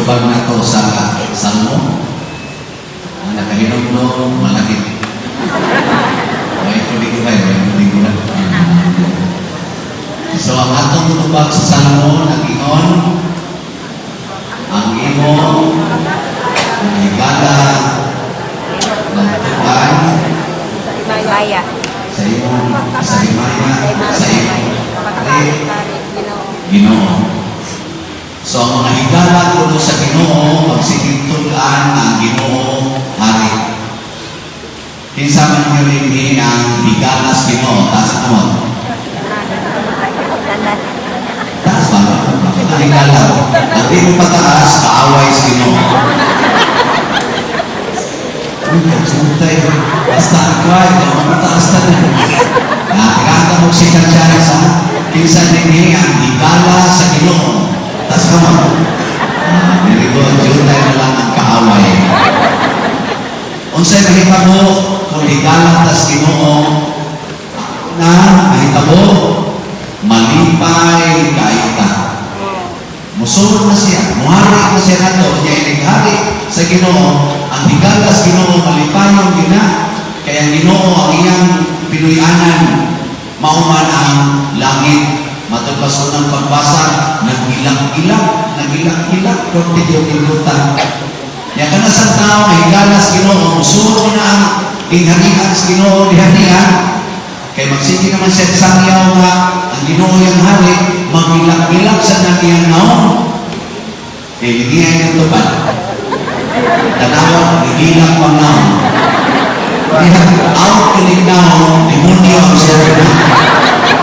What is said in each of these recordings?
tubag na to sa Salmo. Nakahinom no, malaki. May tulig ko kayo, may tulig ko na. So, ang atong tubag sa Salmo, nag-ingon, ang imo, higala, ng tuban, sa imo, sa himaya, sa imo, Ginoo. So, ang mga higala kuno sa Ginoo, magsigitulaan ang Ginoo hari. Kinsa man nyo rin ang higala sa Ginoo, taas naman. Taas ba? Bakit ang higala? At di mo pataas, kaaway sa Ginoo. Uy, kagsutay. Basta akway, kung mataas na rin. Nakakata mo si Kansyan sa kinsa din ang higala sa Ginoo. Taas naman. Very good. Jutay na lang ang kaaway. Unsay mahitabo kung higala tas Ginoo na mahitabo malipay kayo ka. Musulod na siya. Muhari na siya nato. Niya inighari sa Ginoo. Ang higala sa Ginoo malipay ang gina. Kaya ang Ginoo ang iyang pinuyanan mauman ang langit. Matapos ko ng pagbasa, nag-ilang-ilang, pagpidyo-pidyutan. Yan ka na sa tao, higala sa Ginoo, musulod na ang ingharihan sa Ginoo, dihanihan. Kaya magsige naman siya sa sangyaw nga, ang Ginoo yung hari, mag-ilang-ilang sa nangiyang naon. Kaya hindi ay ng tupad. Tanawag, ilang pang naon. Out kinig naon, demonyo ang sabi na.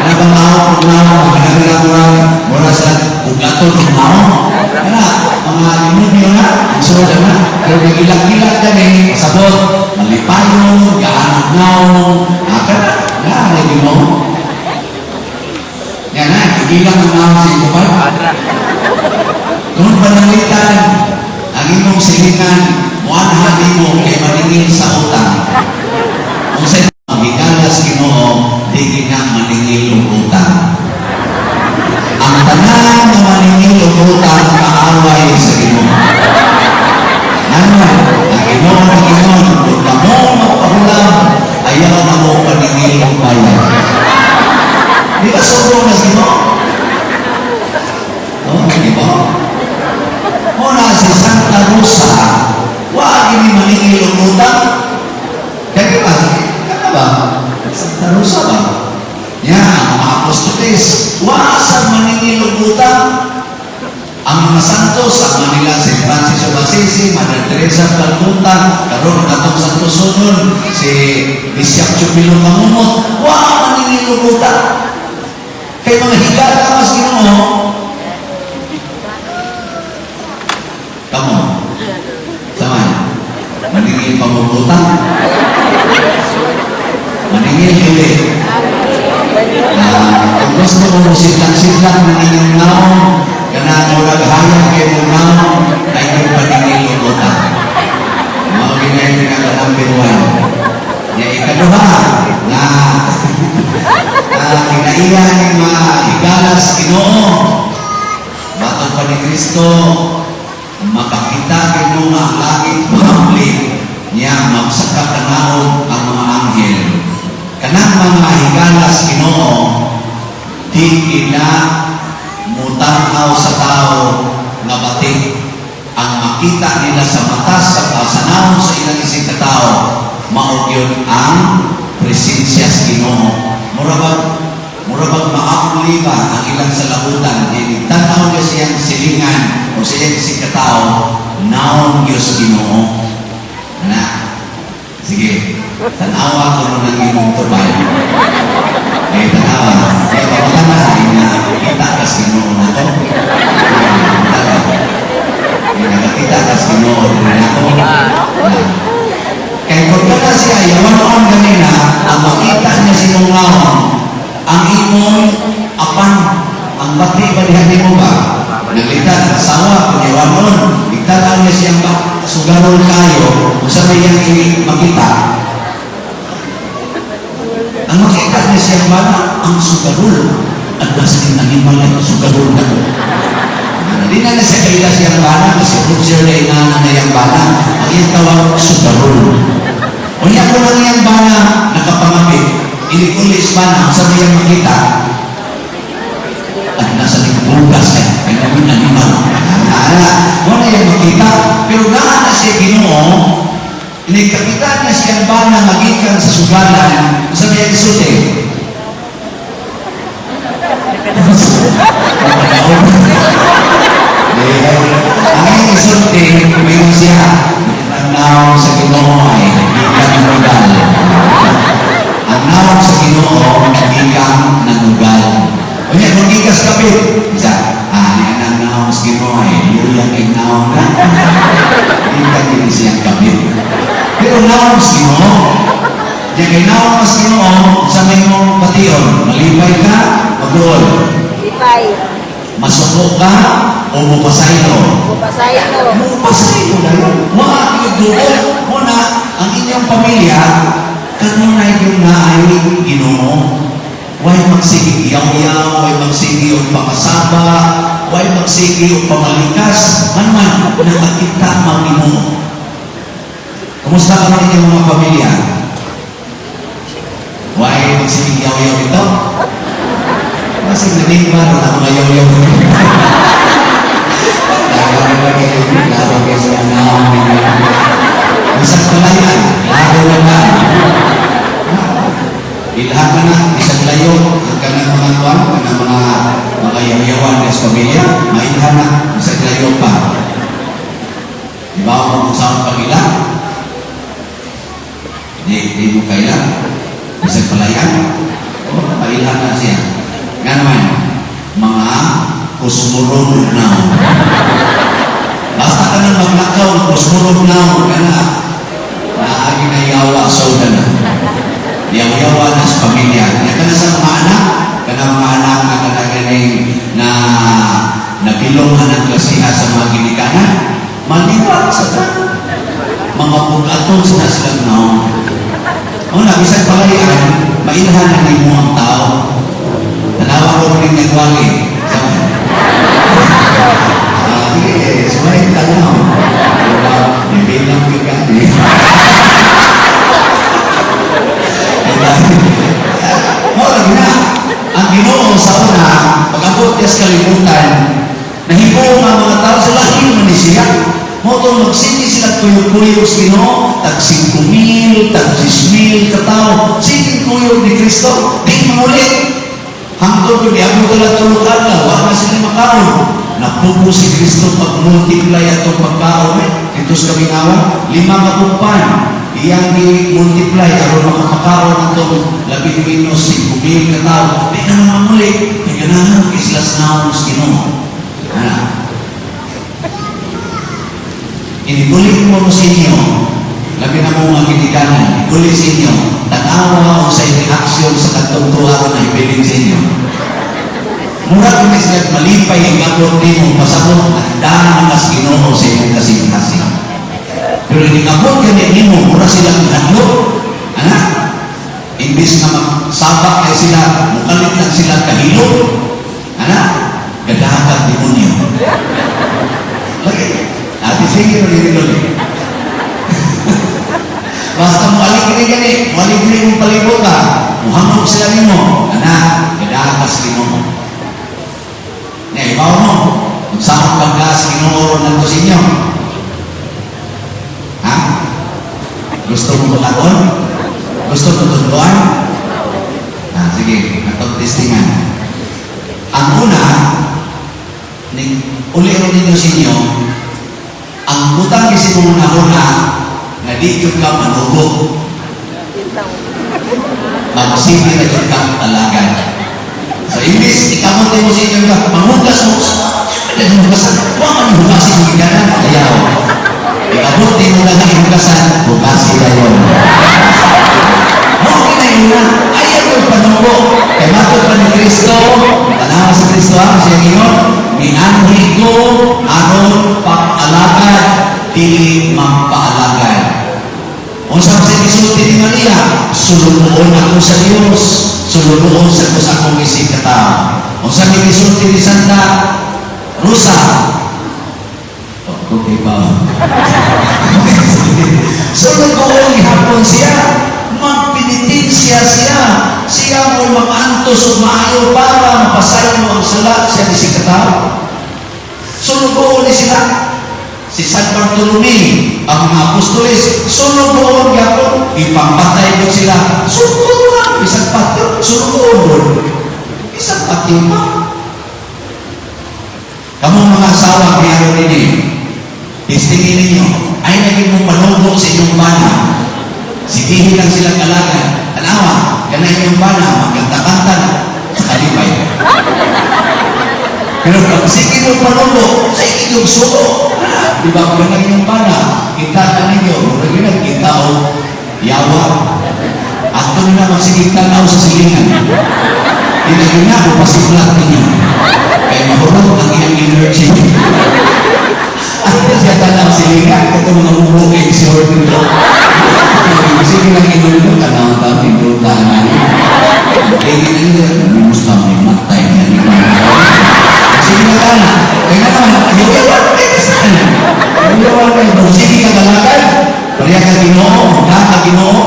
Nabang-out naon, ginagalang mula sa ugaton ng naon. Kaya, mga demonyo na, ang sabi na. Pero nag-ilang-ilang kami, sabot, malipayon, gaanag naon, akan, ay Ginoo. Yan na, ilang ang naon sa ito ba? Kung panangitan, ang imong silingan, muanhan mo kay maningil sa utang. Kung sa ito, higala sa Ginoo, di na maningil ang utang. Ang tanan na maningil ang utang, kaaway sa Ginoo. Ano? Ang Ginoo na Ginoo, kung kamo magpahulam, ayaw na mo paningil ang bayan. Di ba sobrang na Ginoo? Di ba? Muna si Santa Rosa, wag ini maningil ang utang. Kaya ba? Kaya ba? Santa Rosa ba? Yan, mga apostoles, wasag maningil ang utang. Ang mga santos, ang Manila, si Francis of Assisi, Mother Teresa of Calcutta, karon katong santos sunod, si Bishop Chupilo Mamumot, wag maningil ang utang. Kaya mga higala mas Ginoo, kamu, sama, maningil pamumutan, maningil hili. Kung gusto mo sidlang-sidlang maningil naon, ganang murag hayang kayo ng naon, ay yung paningil pamumutan. Mga ginay pinagalang biruan. Ya ikaduha, na kinaiyan ng mga higalas Ginoo, batang pa ni Kristo, makakita kayo nga ang langit mahambli niya magsakap na naon ang mga anghel. Kanang mga higalas Ginoo, di ina mutanaw sa tao na batik ang makita nila sa mata sa pasanahon sa ilang isang katao, maugyon ang presensya sa Ginoo. Murabag maakuli ba ang ilang salahutan, tanaw niya siyang silingan o siyang sikatao, naon Diyos Ginoo. Na, sige, tanawa ko nung nangimong tubay. Tanawa, kaya pagkatanahin na kita ka sa Ginoo na ito. Nakakita ka sa Ginoo na ito. Kaya kung ka siya, yawan-on ganina, ang makita niya si Mungaon, ang imong apan, ang bati-balihan mo ba? Naglitan, asawa, kunyawanon, ligtaan niya siyang sugarol kayo, kung saan niyang makita. Ang makita niya siyang ba ang sugarol, at nasa kinanimal ang sugarol na. Di na na siya kaila siyang bana, kasi kung siya na inana na yung bana, ang iyang tawag, sudarul. O niya ko lang yung bana, nakapamapit, inikulis bana, ang sabi yung makita, at nasa nagbugas eh, ay namin animal. Wala yung makita, pero naan na siya Ginoo, inikapitan na siyang bana magikan sa sugalan, sabi yung isulti, ang isulti, may siya, ang sa Ginoo ay ikan nanugal. Ang nawang sa Ginoo, ikan nanugal. O niya, kung ikas kapit, isa, ang nawang sa Ginoo ay luyang ay nawang na. Ikan din siyang kapit. Pero nawang sa Ginoo, diyan kay nawang sa Ginoo, sa may mong bation, malipay ka, magdoon. Lipay. Masuko ka, o mupasaylo. Pupasaylo. Mupasaylo na yun. Doon, muna, ang inyong pamilya, kanunay yung naay Ginoo. Huwag magsigi yaw-yaw, huwag magsigi o pakasaba, huwag magsigi o pamalikas, man, nakakita mang Ginoo. Kumusta ka naman inyong mga pamilya? Huwag magsigi yaw-yaw ito? Kasi nanin ba na mga yaw-yaw ito? Laro kayo sa naong isang palayan, laro naman. Ilahat ka na, isang layo, ang kanang mga tuwan, kanang mga yaw-yawan sa pamilya, mailahan na, isang layo pa. Di ba ako kung saan pag-ilan? Di mo kailan? Isang palayan? O, mailahan na siya. Nga naman, mga kusmurong na. Basta ka nang maglakaw, kusmurong na, kana, naagi na yawa, soda na. Yawa-yawa na sa pamilya. Yan ka na sa mga anak, kana mga anak na kanagaling na napilong anak klasiha sa mga ginikanan, maliwag sa ta. Mga pugatong sila silang naong. O na, isang palayan, mailahan na ni mo ang tao. Tanawa ko rin nagwagi. Sumayin ka lang. Bibilang bilang. Morag na, ang Ginoo sa una, pag-abot niya sa kalimutan, nahipo ang mga tao sa lahi mo ni siya. Motong magsindi sila tuyog-tuyog sa Ginoo, tag 5,000, tag 10,000 katao, sinding tuyog ni Kristo, di mamulit. Hangtod yung iabot ka lang tulukan na, wala na sila makaon. Napupo si Kristo pag-multiply atong pagkaon. Ito sa kabinawa, 5 kapupan. Iyang di-multiply, aron makapakaroon itong 11 5,000 katao. Di na naman muli, naganahan islas naong sa Ginoo. Inibulit mo sa inyo, labi na mo mga kinikanan, ibulit sa inyo, tanawa o sa reaksyon sa katungtuhan na ipiling sa inyo. Mura kung sila malipay ang kapot mo, pasabot at daan ang mas Ginoo sa inyong kasing-kasing. Pero hindi kapot ganyan mo, mura silang hadlo. Anak, imbis na magsabak kayo sila, mukalit lang sila kahilo. Anak, gadahakan demonyo. Lagi, ati sige ulit. Basta mualik gini, mualik gini mong palibot ka. Muhamad sila mo. Anak, gadahakan sa Ginoo. Ibaw mo, magsakot pagkas, kinuuro ng kusinyo. Ha? Gusto mo bukadon? Gusto mo tunduan? Sige, natong testingan. Ang una, uli-uli ninyo sa inyo, ang butang kasi mo una, na di yung ka manubog. Magsindi na yung ka talaga. So, imbis, ikamote mo sa inyo ka, mamugas mo, hugasan, huwag man hugasin mo gana, ayaw. Ikamote mo lang ang hugasan, hugasin na yun. Okay na yun na, ayaw yung panubo. Kaya matod pa ni Kristo, tanawa sa Kristo ha, siya ngayon, minanhi ko, aron pag-alagad, dili magpa-alagad. Kung saan sa isulti ni Maria, sulunoon ako sa Diyos, sulunoon sa akong isip katao. Kung saan isulti ni Santa Rosa, Okay ba? So nagkuhong ihapon siya, magpinitensya siya, siya mo makantos o maayo para mapasayo ang sala siya di si katao. So nagkuhong ni sila, si San Bartolome, ang mga apostoles, sunugon yapon, ipapatay ko sila. Sunugon lang, isang patyo, sunugon. Isang patyo pa. Kamu mga asawa, mayroon din eh. Testingin ninyo, ay naging mong panubo sa inyong bana. Sigihin lang silang alaga. Tanawa, yan na inyong bana, magkanta-kanta na sa kalipay. Pero pag sige mo panubo, sa inyong suko. Di ba, kung inyong bana, kita na ninyo, kung kita o yawa. At kung na magsigita na sa silingan. Hindi na ako pasiplat ninyo. Kaya mahulog ang iyong energy. At siya tanang silingan, ito mga ulo kay Sir dito. Sige lang inulo, tanang tao, inulo tahanan. Kaya ginagin, minus kami, matay na ni Mama. Sige na tanang. Kaya naman, yawan kayo sana. Yawan kayo. Sige ka galagad. Pariya ka Ginoo, ka Ginoo.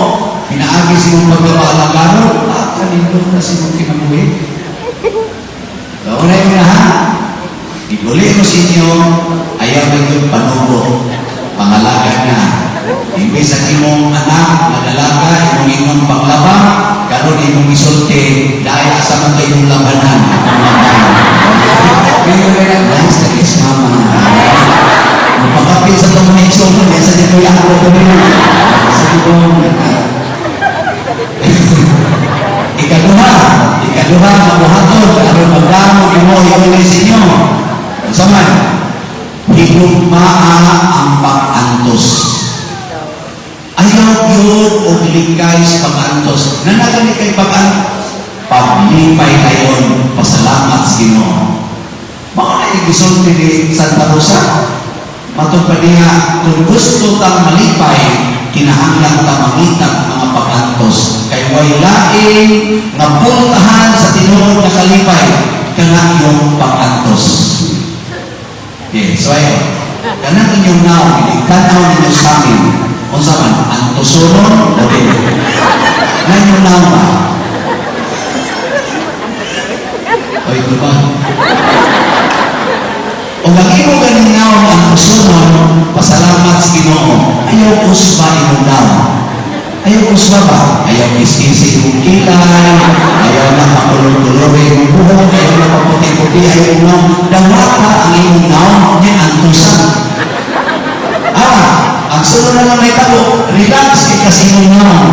Pinaagi silang pagpapaalagaro. Kanindong na silang kinamuhi. Kaunay mo na ha. Iguli mo sa inyo, ayaw na yung panubo, pangalaga na. Imbis ang imong anak, nagalaga, imong imong panglaba, karon imong isulti, dahil asa man kayo yung labanan. Ngayon na lang, nice na kiss mama. Magpakapit sa itong mention, kaya sa dito yung ako ko rin. Sa dito, ikaduha, mabuhaton, karon magdamo, imo, iulay sa inyo. Saman, higugmaa ang pag-antos. Ayaw yun o ligay sa pag-antos. Nanagalit kay pag-antos. Paglipay kayon, pasalamat sa Ginoo. Mga na yung gisulti ni Santa Rosa. Matong pa niya, kung gusto tang malipay, kinahanglan ta mangitag mga pag-antos. Kay way laing nga puntahan sa tinuod na kalipay, kana yung pag-antos. Okay, so ayun. Kanang inyong naon, tanaw ninyo sa amin. Kung saan, ang tusunon, o din. Na inyong naon ba? O ito ba? O lagi mo ganing naon ang tusunon, pasalamat sa Ginoo. Ayaw usba inyong naon. Ayaw usba ba? Ayaw iskisi mong kilay, ayaw na makulong-kulore mong buhok, ayaw na maputi-puti, ayaw na dawata ang iyong naon, yan ang tusan. Ang sunod na lang may tabo, relax kay kasi mong naon.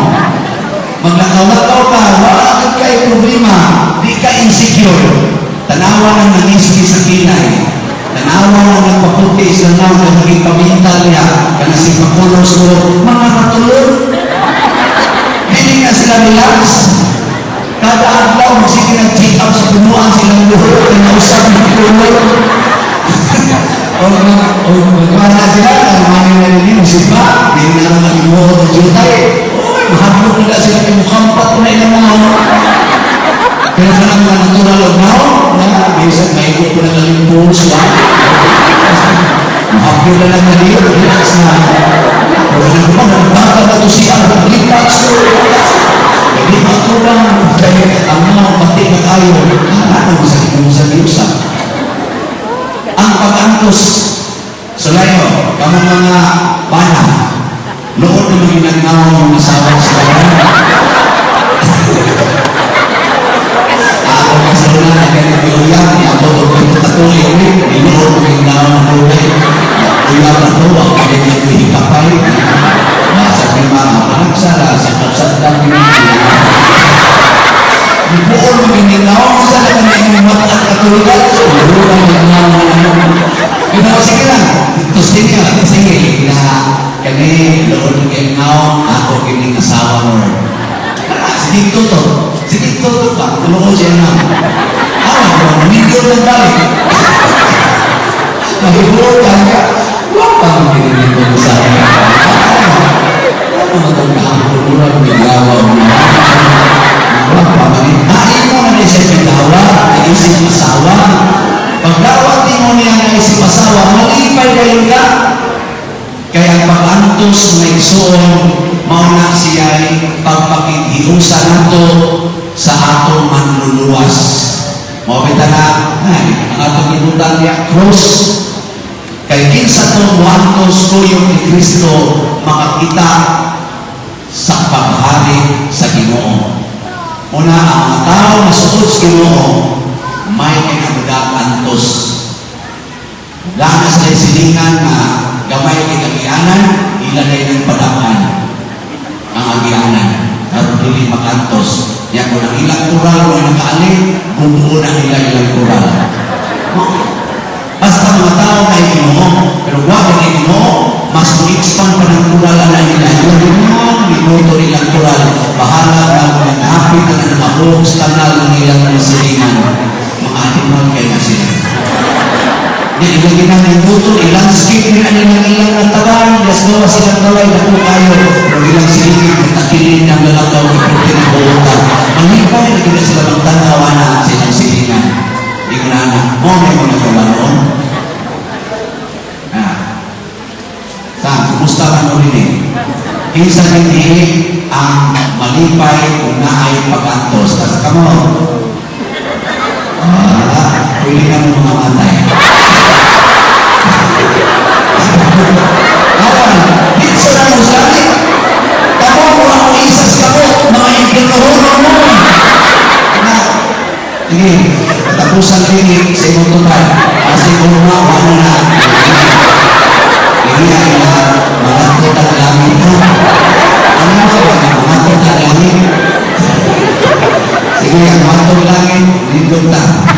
Maglakaw-lakaw ka, wala ka kayo problema, di ka insecure. Tanawa ng nangiski sa kilay. Tanawa ng nagpaputi sa naon na naging pamintal niya, kana si Pakulos ko, mga katulog. Hindi nga sila relax. Kada adlaw, sige nag-check up sa punuan silang buhok, kaya nausap ng kulog. O magmana sila, kalmanin na rin yung sipa, hindi na naman imuha ng jutay. Mahablok nila sila kay mukhampat na ilang mga pero sa mga natural of now, na minsan may ikot ko na kalimpong siya. Mahablok na lang na rin, relax na. Pero naman, nagbata na ito siya, naglipas ko. Hindi matulang, dahil ang mga pati na tayo, ano sa inyong sa Diyosa. Ang pag-antos, sulayo, kamo mga bana, noon na maginagnaw ng asawa sa kanya. Ako na sa luna na ganit iuyan, ako ito katuloy, noon maginagnaw ng buhay. Uyan na ito, ako ganit hikapay. Nasa mga panagsara, sa kapsatang pinagkira. Buon maginagnaw, sa laman na yung mata at katulugan, buon maginagnaw ng ito sige lang, tustin ka, sige, na kani, loon kayo now, ako kining asawa mo. Sige to ba, tulungan siya na. Video ng balik. Nahibutan ka, wala pa ang pinilito mo sa akin. Ano matang kaampulan, bigawa mo na. Wala pa manin. Mo na siya bigawa, naisip asawa. Pagdawat mo niya na isip asawa, malipay kayo ka? Kaya pag-antos na igsuon, mauna siya'y pagpakitiusa nato sa atong manluluwas. Mawabita na, ang atong inutan niya, cross. Kay kinsa tong wantos kuyong ni Kristo makakita sa paghari sa Ginoo. Una, ang mga tao na suod sa Ginoo, may kinagagantos. Dahil sa silingan na gamay kay kagianan, ilagay ng padakan ang agianan. Karon dili makantos. Yan kung ang ilang kural o nakaalin, bumuo na ilang kural. Basta mga tao na Ginoo, pero wag ang Ginoo, mas mag-expand pa ng kural na nila. Yung minuto nilang kural, bahala na maghapit na ng mahulog sa kanal ng ilang silingan. Mga animal kaya sila. Di ilagay na ng buto, i-landscape nila ilang nataban, yes gawa silang gaway na po kayo. Pero ilang silingin, matakilin ang lalakaw, ipurti ng buutan. Ang hipay, naging na sila magtanawa na silang silingan. Di ko na mo may mga kawaroon. Kumusta ka mo rin eh? Kinsa hindi ang malipay kung naay pag-antos. Tapos ka mo, pwede ka mo mamatay. Dito na mo sa akin. Kamu mo ako isas ka mo, mga ikinuhuro mo. Sige, tapusan din sa imong tutan. Kasi kung wala na. Ini adalah mengatur langit. Ano ba mengatur langit? Sige, mengatur langit, lindung tak.